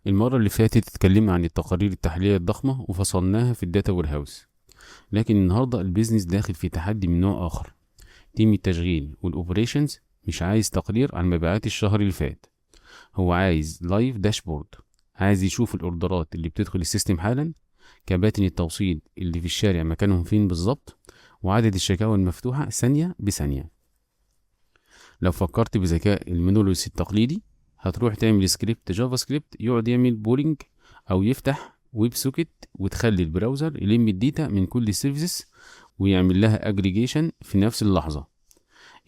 المرة اللي فاتت اتكلمنا عن التقارير التحليلية الضخمة وفصلناها في الداتا وير هاوس. لكن النهاردة البيزنس داخل في تحدي من نوع آخر. تيم التشغيل والأوبريشنز مش عايز تقرير عن مبيعات الشهر اللي فات، هو عايز لايف داشبورد. عايز يشوف الأوردرات اللي بتدخل السيستم حالا، كباتن التوصيل اللي في الشارع مكانهم فين بالظبط، وعدد الشكاوى المفتوحة ثانية بثانية. لو فكرت بذكاء المونولوث التقليدي، هتروح تعمل سكريبت جافا سكريبت يقعد يعمل بولينج، او يفتح ويب سوكت وتخلي البراوزر يلم الداتا من كل السيرفيسز ويعمل لها اجريجيشن في نفس اللحظة.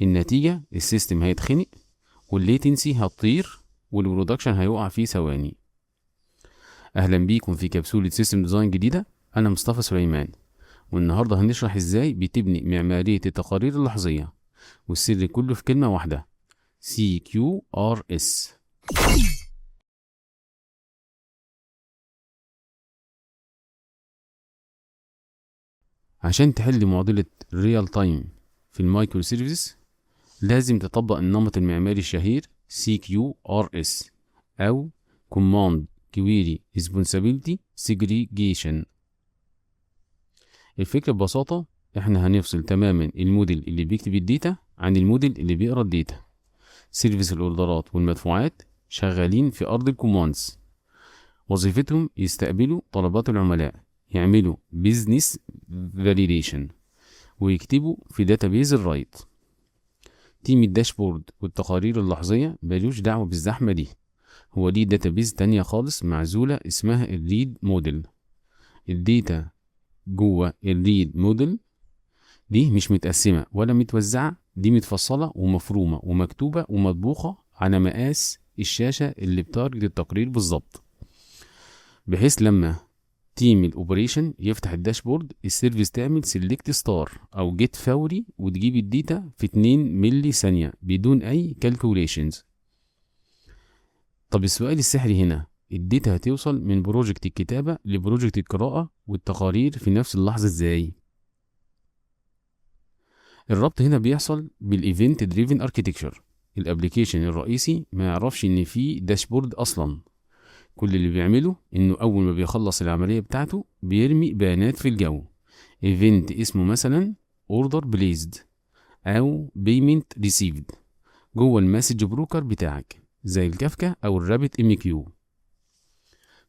النتيجة السيستم هيتخنق، والليتنسي هتطير، والبرودكشن هيقع فيه ثواني. اهلا بيكم في كبسولة سيستم ديزاين جديدة. انا مصطفى سليمان، والنهاردة هنشرح ازاي بتبني معمارية التقارير اللحظية، والسر كله في كلمة واحدة: CQRS. عشان تحل معضلة الريال تايم في المايكرو سيرفيس، لازم تطبق النمط المعماري الشهير CQRS أو Command Query Responsibility Segregation. الفكرة ببساطة، احنا هنفصل تماما الموديل اللي بيكتب الداتا عن الموديل اللي بيقرا الداتا. سيرفيس الأوردرات والمدفوعات شغالين في أرض الكوماندز، وظيفتهم يستقبلوا طلبات العملاء، يعملوا بيزنس فاليديشن، ويكتبوا في داتابيز الرايت. تيم الداشبورد والتقارير اللحظية ملوش دعوة بالزحمة دي، هو ليه داتابيز تانية خالص معزولة اسمها الريد موديل. الداتا جوه الريد موديل دي مش متقسمة ولا متوزعة، دي متفصلة ومفرومة ومكتوبة ومطبوخة على مقاس الشاشة اللي بتارجت التقرير بالظبط، بحيث لما تيم الاوبريشن يفتح الداشبورد السيرفيس تعمل سيلكت ستار او جيت فوري وتجيب الداتا في 2 ملي ثانية بدون اي كالكوليشنز. طب السؤال السحري هنا، الداتا هتوصل من بروجكت الكتابة لبروجكت القراءة والتقارير في نفس اللحظة ازاي؟ الربط هنا بيحصل بالايفنت دريفن اركيتكتشر. الابليكيشن الرئيسي ما يعرفش ان في داشبورد اصلا، كل اللي بيعمله انه اول ما بيخلص العملية بتاعته بيرمي بيانات في الجو. ايفنت اسمه مثلا اوردر بليزد او بيمنت ريسيفد جوه المسج بروكر بتاعك، زي الكافكا او الرابت ام كيو.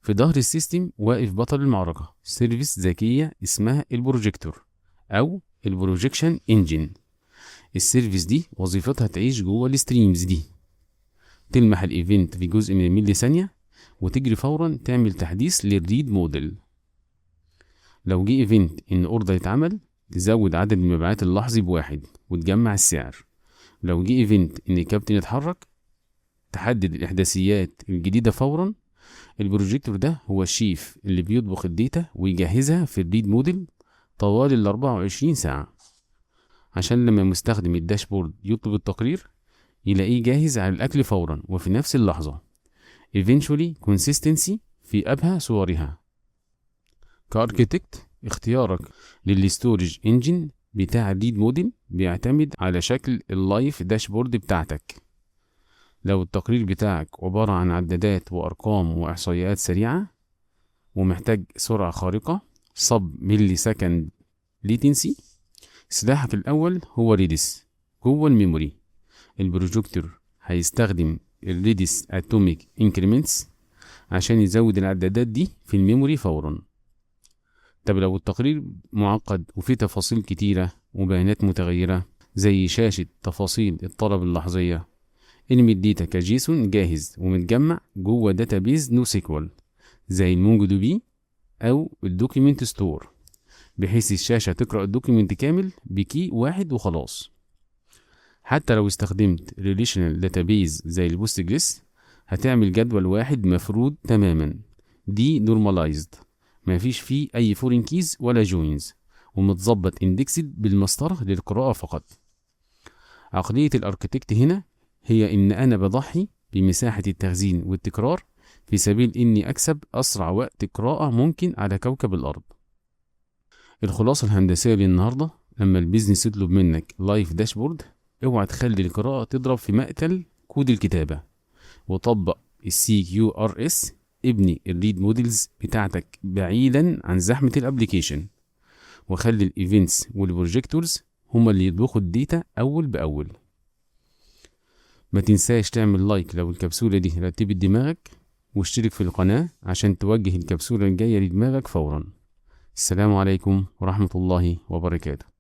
في ظهر السيستم واقف بطل المعركة، سيرفيس ذكية اسمها البروجيكتور او البروجيكشن انجن. السيرفيس دي وظيفتها تعيش جوه الستريمز دي، تلمح الايفنت في جزء من الملي ثانية وتجري فورا تعمل تحديث للريد موديل. لو جه ايفنت ان اوردر يتعمل، تزود عدد المبيعات اللحظي بواحد وتجمع السعر. لو جه ايفنت ان الكابتن يتحرك، تحدد الاحداثيات الجديدة فورا. البروجيكتور ده هو الشيف اللي بيطبخ الداتا ويجهزها في الريد موديل طوال ال 24 ساعة، عشان لما مستخدم الداشبورد يطلب التقرير يلاقيه جاهز على الأكل فورا وفي نفس اللحظة. eventually consistency في أبهى صورها. كاركتكت، اختيارك للستورج انجن بتاع الريد موديل بيعتمد على شكل اللايف داشبورد بتاعتك. لو التقرير بتاعك عبارة عن عدادات وأرقام وإحصائيات سريعة ومحتاج سرعة خارقة sub ملي سكند ليتنسي، سلاحك الأول هو ريدس جوه الميموري. البروجيكتور هيستخدم الريدس اتوميك انكريمنتس عشان يزود العدادات دي في الميموري فورا. طب لو التقرير معقد وفيه تفاصيل كتيرة وبيانات متغيرة، زي شاشة تفاصيل الطلب اللحظية، ارمي الداتا كجيسون جاهز ومتجمع جوه داتابيز نو سيكوال زي المونجو دي بي او الدوكيمنت ستور، بحيث الشاشة تقرأ الدوكيمنت كامل بكي واحد وخلاص. حتى لو استخدمت ريليشنال داتابيز زي البوستجريس، هتعمل جدول واحد مفروض تماما، دي نورماليزد، مفيش فيه اي فورين كيز ولا جوينز، ومتظبط اندكسد بالمسطرة للقراءة فقط. عقلية الاركتكت هنا هي ان انا بضحي بمساحة التخزين والتكرار في سبيل اني اكسب اسرع وقت قراءة ممكن على كوكب الارض. الخلاصة الهندسية للنهاردة، لما البيزنس يطلب منك لايف داشبورد، اوعى تخلي القراءة تضرب في مقتل كود الكتابة، وطبق السي كيو ار اس ابني الريد موديلز بتاعتك بعيدا عن زحمة الابليكيشن، وخلي الايفنتس والبروجيكتورز هما اللي يطبخوا الداتا اول باول. ما تنساش تعمل لايك لو الكبسولة دي رتبت دماغك، واشترك في القناة عشان توجه الكبسولة الجاية لدماغك فورا. السلام عليكم ورحمة الله وبركاته.